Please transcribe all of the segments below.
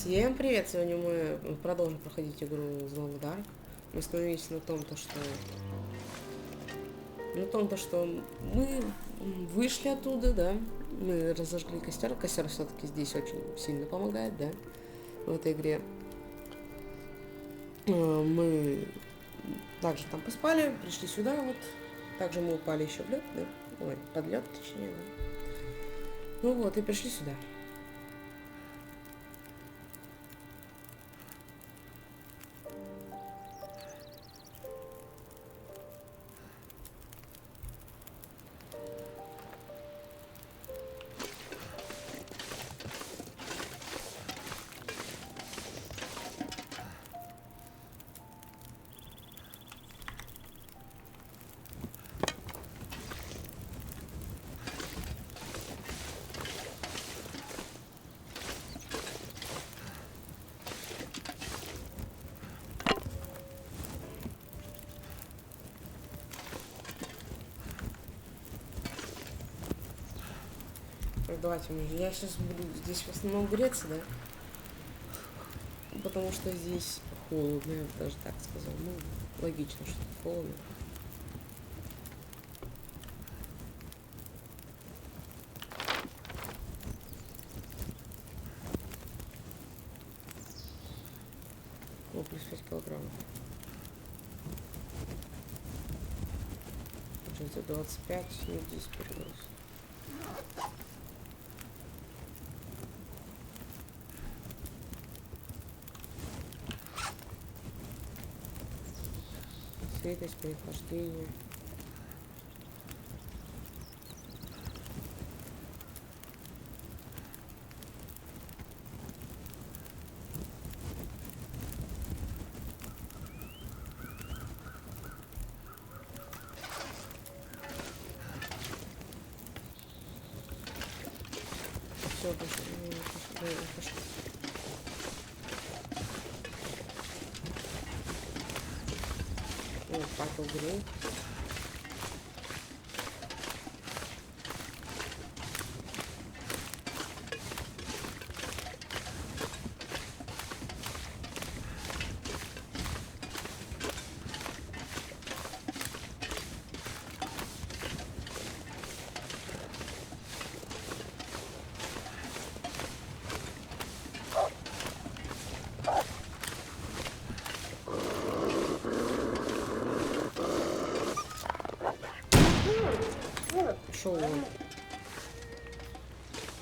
Всем привет! Сегодня мы продолжим проходить игру The Dark. Мы остановились на том, что мы вышли оттуда, да. Мы разожгли костер. Костер все-таки здесь очень сильно помогает, да, в этой игре. Мы также там поспали, пришли сюда, вот. Также мы упали еще в лед, да? Ой, под лед, точнее, да. Ну вот, и пришли сюда. Давайте, я сейчас буду здесь в основном греться, да? Потому что здесь холодно, я бы даже так сказал. Ну, логично, что холодно. Ну, плюс 5 килограммов. Получается 25, ну, здесь перегруз. Светость, прохождение. Все, пошли. О, факел грей. Пошел он.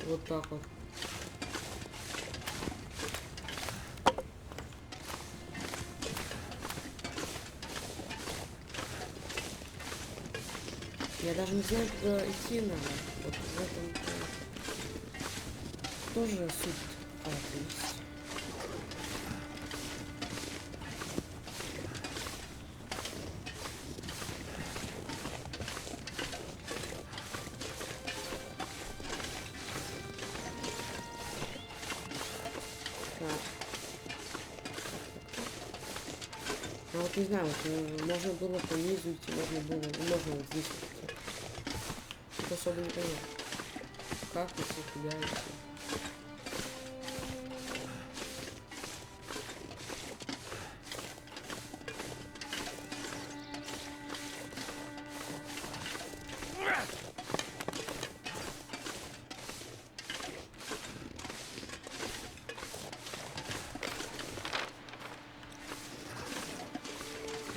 Вот так вот. Я даже не знаю, куда идти надо. Вот в этом тоже суть какая-то есть. Ну вот не знаю, вот, можно было по низу идти, можно вот здесь идти. Это особо не понятно. Как идти, куда идти.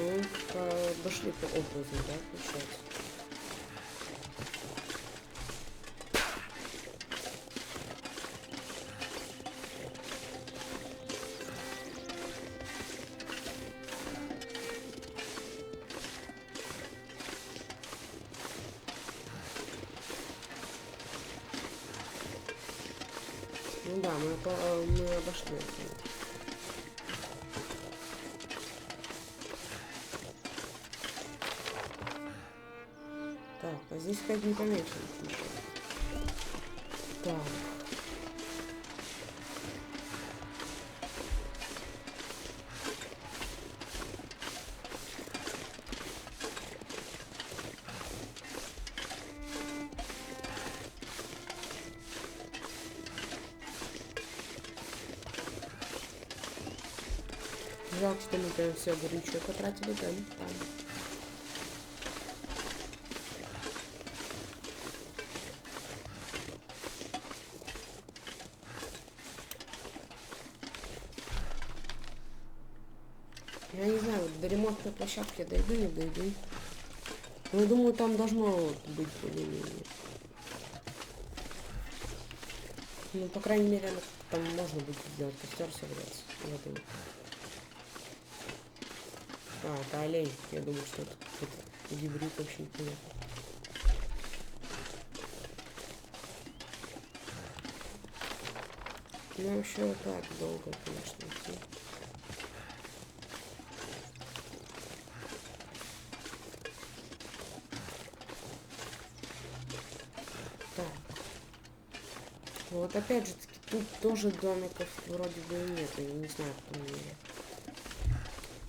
Ну, дошли по образу, да, получается. Ну да, мы обошли это. Так, а здесь опять не помечено. Так. Жалко, что мы прям все горючее потратили, да, там. Я не знаю, вот до ремонтной площадки дойду, не дойду. Но я думаю, там должно быть более-менее. Ну, по крайней мере, там можно будет сделать костер согреться. Я думаю. А, это олень. Я думаю, что это какой-то гибрид, вообще непонятно. Ну, вообще так долго, конечно, идти. Так. Вот опять же таки, тут тоже домиков вроде бы нет. Я не знаю, кто мне.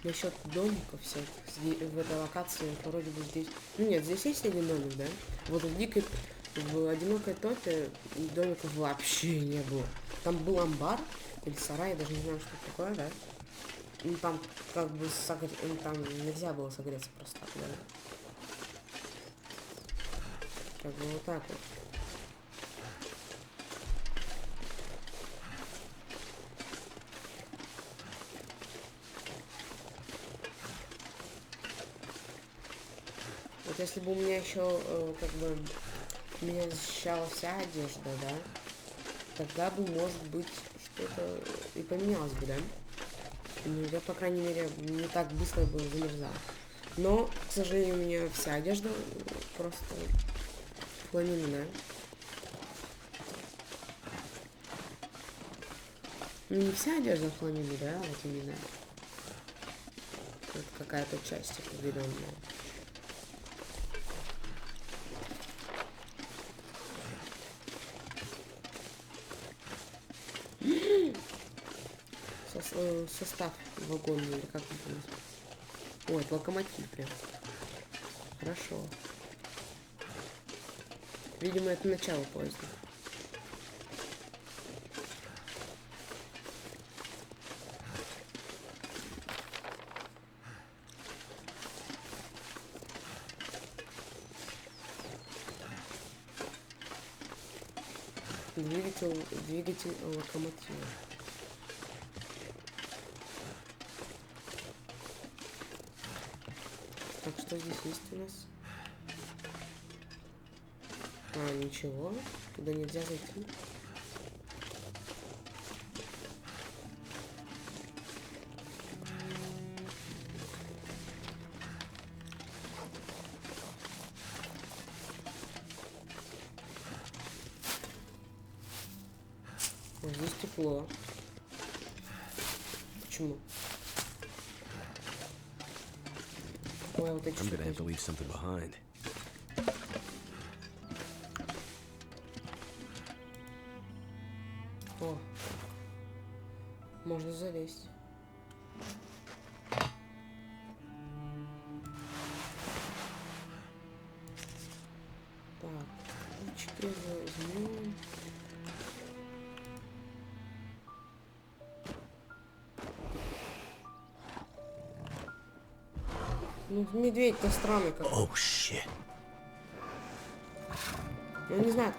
Насчет домиков всяких в этой локации вроде бы здесь. Ну нет, здесь есть один домик, да? Вот в одинокой топе домиков вообще не было. Там был амбар или сарай, я даже не знаю, что это такое, да? Ну там как бы там нельзя было согреться просто так, да? Как бы вот так вот. Вот если бы у меня еще как бы меня защищала вся одежда, да, тогда бы, может быть, что-то и поменялось бы, да? Ну, я, по крайней мере, не так быстро бы замерзал. Но, к сожалению, у меня вся одежда просто фламинная. Ну, не вся одежда фламинная, да, вот именно. Вот какая-то часть определенная. Состав вагонный, или как это называется? Ой, это локомотив прям. Хорошо. Видимо, это начало поезда. Двигатель локомотива. Так, что здесь есть у нас? А, ничего. Туда нельзя зайти. О, здесь тепло. Почему? Ой, вот эти штуки. О, можно залезть. Так, ручки возьмем. Ну, медведь-то странный как. Oh, shit. Я не знаю.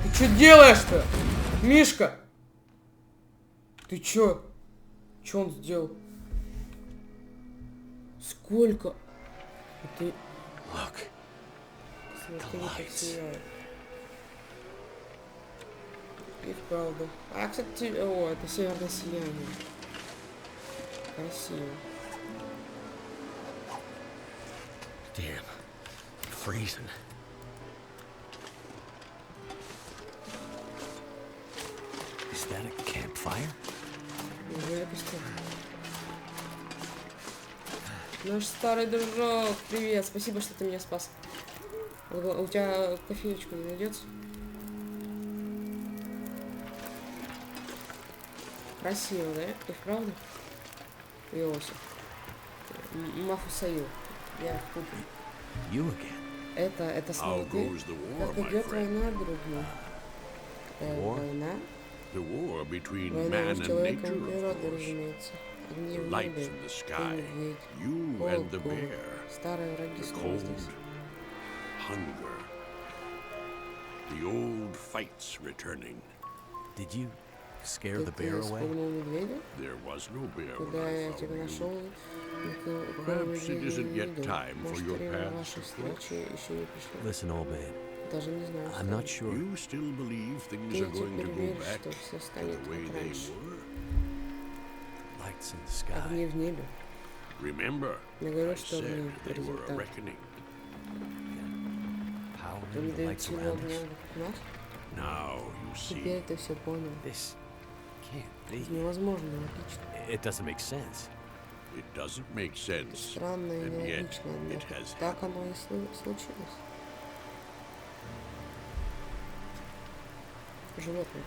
Ты что делаешь-то? Мишка! Ты чё? Чё он сделал? Сколько? Ты... Look. Смотри, как сияет. И вправду. А, кстати, о, это северное сияние. Красиво. Damn. Freezing. Is that a campfire? Неужели костер? Наш старый дружок, привет, спасибо, что ты меня спас. У тебя кофеечку не найдется? Красиво, да? И вправду? Иосиф. Мафусаил. Я путаю. You again. Это снова ты? Как идет война, друг мой? Война? the war between Война man между and человеком nature, и of природой, course. разумеется. Огни в Light небе, from the и sky, медведь, you холод, and the голод. bear, Старые враги the снова cold, здесь. hunger, the old fights returning. Did you scare the Ты bear away? спугнул медведя? There was no bear when Когда I я found тебя you. нашел, никакого Perhaps it медведя isn't не yet видел. time for Может, your время paths вашей to встречи еще не пришло. Listen, old man. Даже не знаю, I'm not sure. You still believe things Ты are going to теперь go веришь, back что все to станет the way как they раньше. were? Lights in the sky. Огни в небе. Remember, Я I говорю, что огни said — they were a результат. reckoning. Powering Они the дают lights силу around огня us. вокруг нас. Now you Теперь see. ты все понял. This can't Это be. невозможно, логично. It doesn't make sense. It doesn't make sense, Странно и and yet нелогично, it однако. has Так happened. оно и случилось. Животные.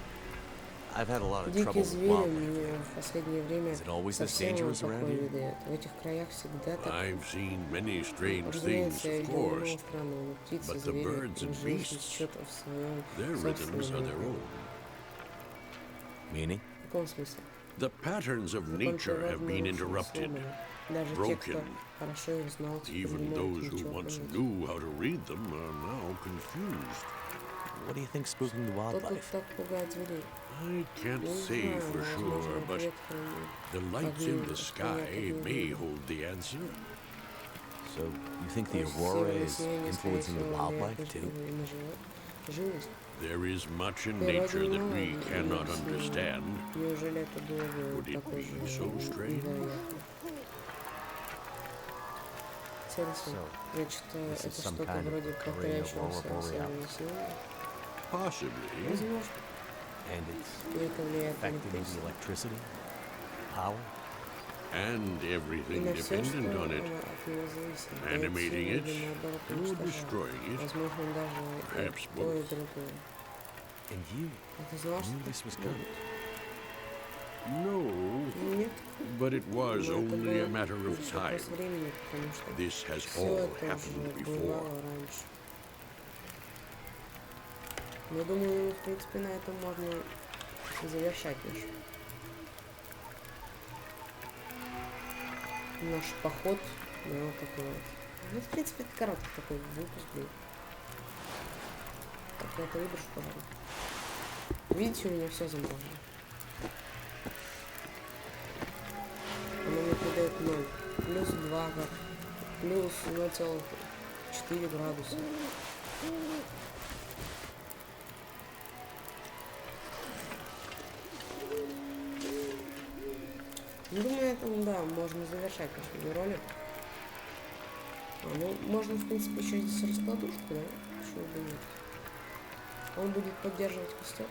I've had a lot of Дикие trouble with звери wildlife. мне в последнее время Is it always this совсем dangerous around покоя here? не дает. В этих краях всегда так. I've seen many strange things, Разумеется, я of видел много course. странного, но птицы, but the звери, birds and жизнь beasts, течет в своем Their rhythms are their собственном. own. Meaning? В каком смысле? The patterns of Закон nature have been природный очень interrupted, сломан. Даже те, кто broken. хорошо их знал, теперь не Even могут those who ничего once понять. knew how to read them are now confused. What do you think's spooking the Кто тут wildlife? так пугает зверей? I can't Не say знаю, for возможно, sure, but ответ хранит. the lights in the Огни, sky огни, may огни. hold the answer. So you think the Может, aurora северное is сияние, influencing the скорее всего, wildlife влияет too? и на живность. There is much in В природе nature that много we cannot объяснений. understand. Неужели это было бы Would it такой be же so strange? невероятно? Интересно. So, Значит, this is это some что-то kind of вроде Korean повторяющегося aurora северного borealis. сияния? Possibly. Возможно. And it's И это влияет на affecting the электричество. electricity, power. And И everything на все, что dependent on it. от него зависит. Animating Дает it силу или, наоборот, or уничтожает. destroying it. Возможно, даже Perhaps и то, и both. другое. And you А ты знал, что knew this was так coming. будет? No, Нет. but it was Но это only a было matter of лишь time. вопрос времени, потому что This has все all это happened уже before. бывало раньше. Но думаю, в принципе, на этом можно завершать наш поход. Да, вот такой вот. Ну, в принципе, это короткий такой выпуск был. Так, я это выброшу, пожалуй. Видите, у меня все заморожено. Оно мне придает 0. Плюс 2, плюс 0,4 градуса. Ну, думаю, на этом, да, можно завершать наш видеоролик. Ну, можно, в принципе, еще здесь раскладушку, да? Почему бы нет? Он будет поддерживать костер.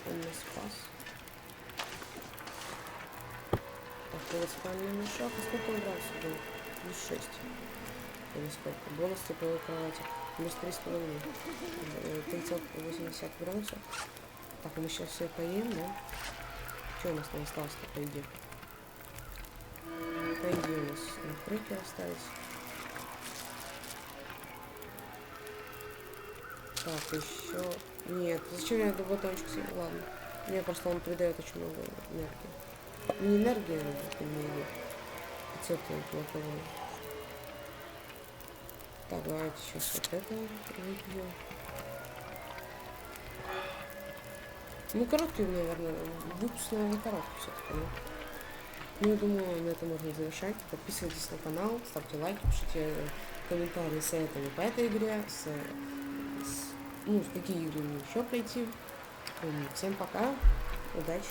Он нас спас. Так, спальный мешок. А сколько он градусов был? Плюс 6. Или сколько? Бонус тепловой кровати. Плюс 3,5. 3,80 градусов. Так, мы сейчас все поем, да? Что у нас там осталось-то, по идее? По идее у нас накрытки остались. Так, еще... Нет, зачем я этот батончик съел? Ладно. Мне просто он придает очень много энергии. Не энергия, а энергия. Рецепты алкоголя. Так, давайте сейчас вот это выпьем. Ну, короткий, наверное. Выпуск, наверное, короткий все-таки, да? Ну, я думаю, на этом можно завершать. Подписывайтесь на канал, ставьте лайки, пишите комментарии с советами по этой игре, ну, в какие игры мне еще пройти. Всем пока, удачи.